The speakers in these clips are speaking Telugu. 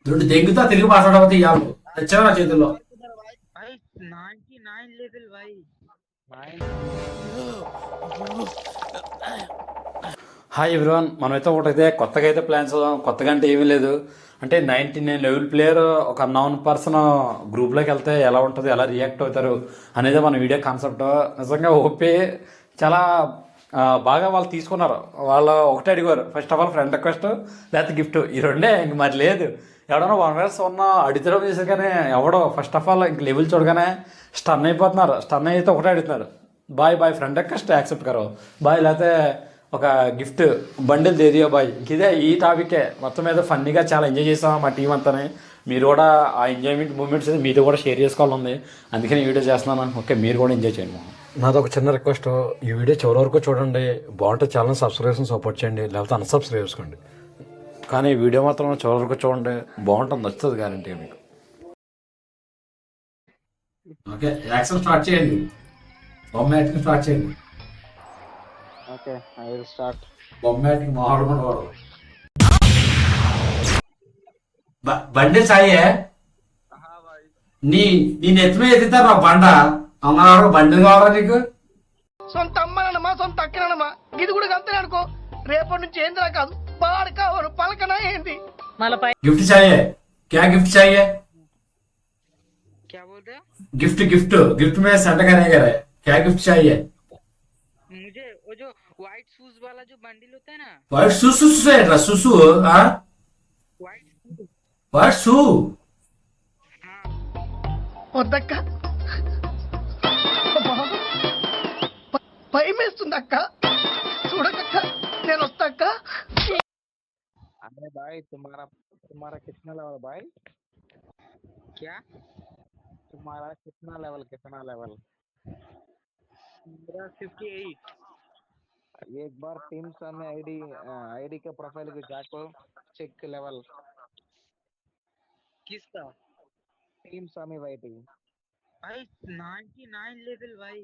రెండు దెంగుతా తెలుగు మాట్లాడబోతే ఇవ్వాలి తెచ్చావు నా చేతుల్లో. హాయ్ ఎవ్రీవన్, మనమైతే ఒకటైతే కొత్తగా అయితే ప్లాన్స్ కొత్తగా అంటే ఏమీ లేదు. అంటే 99 లెవెల్ ప్లేయర్ ఒక అన్నోన్ పర్సన్ గ్రూప్లోకి వెళ్తే ఎలా ఉంటుంది, ఎలా రియాక్ట్ అవుతారు అనేది మన వీడియో కాన్సెప్ట్. నిజంగా ఓపీ చాలా బాగా వాళ్ళు తీసుకున్నారు. వాళ్ళు ఒకటే అడిగారు, first of all friend request లేకపోతే గిఫ్ట్, ఈ రెండే. ఇంక మరి లేదు, ఎవడన్నా 1 వర్స్ ఉన్న అడుగుతారో చేసారు. కానీ ఎవడో ఫస్ట్ ఆఫ్ ఆల్ ఇంక లెవెల్ చూడగానే స్టన్ అయిపోతున్నారు. స్టన్ అయితే ఒకటే అడుగుతున్నారు, boy boyfriend request accept కరో బాయ్, లేకపోతే ఒక గిఫ్ట్ బండిల్ దేదియో బాయ్. ఇదే ఈ టాపికే మొత్తం మీద ఫన్నీగా చాలా ఎంజాయ్ చేసాం మా టీం అంతానే. మీరు కూడా ఆ ఎంజాయ్మెంట్ మూమెంట్స్ మీతో కూడా షేర్ చేసుకోవాలని అందుకని ఈ వీడియో చేస్తున్నాను. ఓకే, మీరు కూడా ఎంజాయ్ చేయండి. నాది ఒక చిన్న రిక్వెస్ట్, ఈ వీడియో చివరి వరకు చూడండి. బాగుంటే ఛానల్ సబ్స్క్రైబ్ సపోర్ట్ చేయండి, లేకపోతే అన్సబ్స్క్రైబ్ చేసుకోండి. కానీ వీడియో మాత్రం చివరి వరకు చూడండి, బాగుంటుంది, నచ్చుతుంది గ్యారంటీగా మీకు. ఓకే, యాక్షన్ స్టార్ట్ చేయండి. బొమ్మ యాక్షన్ స్టార్ట్ చేయండి. Okay, I will start. బొమ్మ యాక్టింగ్ మాట్లాడుకునేవాడు బండి సాయే నీ నెత్తి మీద ఎత్తుతారు ఆ బండ. అమ్మగారు బండి కావాలా నీకు? సొంత అమ్మనమ్మా, సొంత అక్కనమ్మా, ఇది కూడా అంతే అనుకో. రేపటి నుంచి ఏందిరా కాదు, పాడు కావాలి పలకనా ఏంది. गिफ्ट चाहिए क्या? गिफ्ट चाहिए? क्या बोल रहे हो? गिफ्ट गिफ्ट गिफ्ट में सेंड करने का है, क्या गिफ्ट चाहिए? मुझे वो जो व्हाइट शूज वाला जो बंडल होता है ना, वाइट सुसु से सुसु हाँ वाइट शू వద్దక్క, భయమేస్తుంది అక్క, చూడకక్క, నేను వస్తాక్క. अरे भाई, तुम्हारा कितना लेवल भाई? क्या तुम्हारा कितना लेवल? मेरा 58. एक बार टीम सामने आईडी के प्रोफाइल को जाको चेक लेवल. किसका टीम सामी वाइटी भाई? 99 लेवल भाई.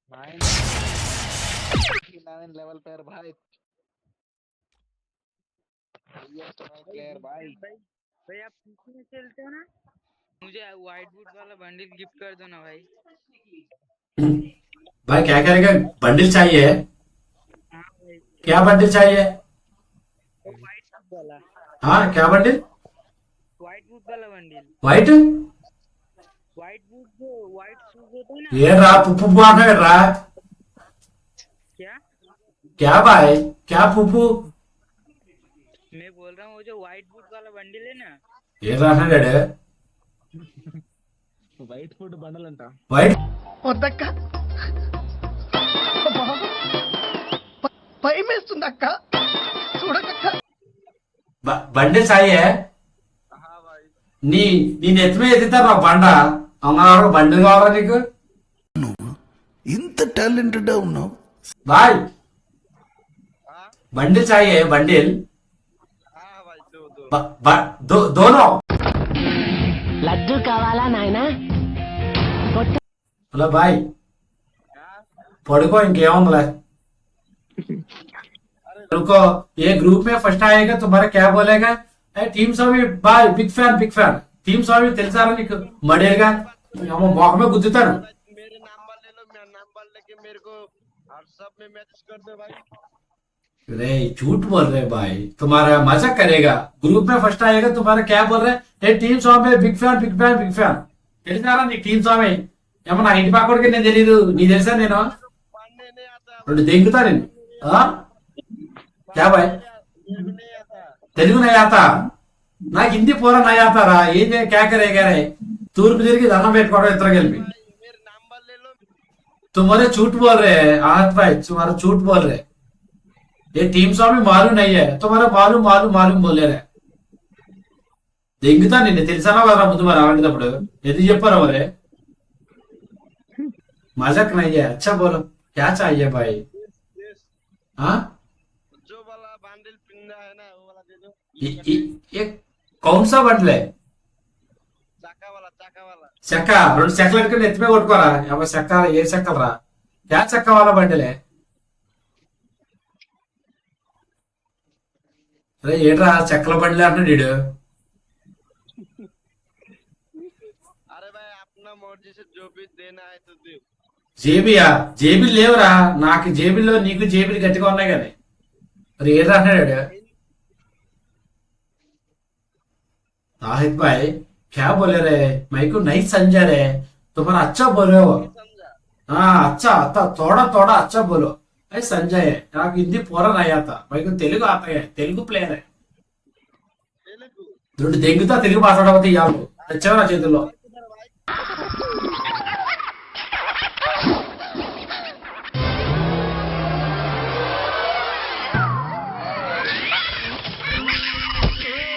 99 लेवल पर भाई. प्लेयर भाई. भाई आप पीछे में खेलते हो ना, मुझे व्हाइट बूट वाला बंडल गिफ्ट कर दो ना भाई. भाई क्या करेगा? बंडल चाहिए? हाँ भाई, क्या बंडल चाहिए? वो व्हाइट बूट वाला, हाँ क्या बंडल? व्हाइट बूट वाला बंडल. वाइट व्हाइट बूट जो व्हाइट शूज होता है ना. ये रहा पुप्पू मारना कर रहा है क्या क्या भाई? क्या पुप्पू? मैं बोल रहा हूँ वो जो व्हाइट बूट वाला बंडल है ना. ये रहा रेड వైట్ ఫుడ్ బండల్ అంట. वाइट వద్దక్క, భయమేస్తుంది అక్క, చూడకక్క. బండి चाहिए? నీ నెత్తి మీద ఎత్తుతారు ఆ బండ. అమ్మగారు బండి కావాలా నీకు? ఇంత టాలెంటెడ్ ఉన్నావు. भाई बंडल चाहिए? बंडल दोनों లడ్డు కావాలా నాయనా? హలో బాయ్, పడుకో ఇంకేముందిలే. रुको, ये ग्रुप में फर्स्ट आएगा तुम्हारा क्या बोलेगा? टीम स्वामी बाय, बिग फैन टीम स्वामी తెలుసారా నీకు? మడేగా మొహం में గుద్దుతాను. मेरे नंबर ले लो, मेरा नंबर लेके मेरे को व्हाट्सएप में मैसेज कर दो भाई. रे झूठ बोल रहे भाई, तुम्हारा मजाक करेगा. ग्रुप में फर्स्ट आएगा तुम्हारा क्या बोल रहे? टीम स्वामी बिग फैन తెలుసారా నీకు? టీమ్ స్వామి ఏమన్నా ఇంటి పక్కడికి నేను తెలీదు, నీ తెలుసా? నేను पढ़ने नहीं आता, రెండు దెంగుతా నేను. क्या भाई? नहीं आता. తెలుగు నై ఆతా? నాకు హిందీ పూరా నై ఆతారా? ఏం క్యా కరేగా రే? తూర్పు తిరిగి దండం పెట్టుకోవడం ఇద్దరు కలిపి. मेरे नंबर ले लो. तुम्हारे झूठ बोल रहे हैं आनंद भाई, तुम्हारा झूठ बोल रहे. ये टीम स्वामी मालूम नहीं है, तुम्हारा मालूम बोले रहे. దెంగుతా నిన్ను తెలుసానా కదా ముందు మరి అలాంటిదప్పుడు ఎందుకు చెప్పారు మరే? मजाक नहीं है. अच्छा बोलो क्या चाहिए भाई? हाँ जो वाला बंडल पिंदा है ना, वो वाला दे दो. ये कौन सा बंडल है? चाका वाला. చెక్క రెండు చెక్కలు పెట్టుకుని ఎత్తిమే కొట్టుకోరా. చెక్క ఏ చెక్కలు రా? क्या చెక్క वाला बंडल है? అరే ఏట్రా చెక్కల బండిలే అంటున్నాడు వీడు. मर्जी से जो भी देना है तो दे। జేబియా జేబీలు లేవురా, నాకు జేబీలో నీకు జేబీలు గట్టిగా ఉన్నాయి కానీ. మరి ఏం రాన్నాడు ताहिद भाई? क्या बोले रे? मैं को नहीं समझा रे, तुम्हारा अच्छा बोले हो. हाँ अच्छा आता, थोड़ा थोड़ा अच्छा बोलो. अरे संजय है, నాకు హిందీ పూరా नहीं आता, मैं को తెలుగు आता है, తెలుగు ప్లేయర్ है. రెండు దెంగుతా తెలుగు మాట్లాడబోతే ఇవ్వాలి తెచ్చావు నా చేతుల్లో.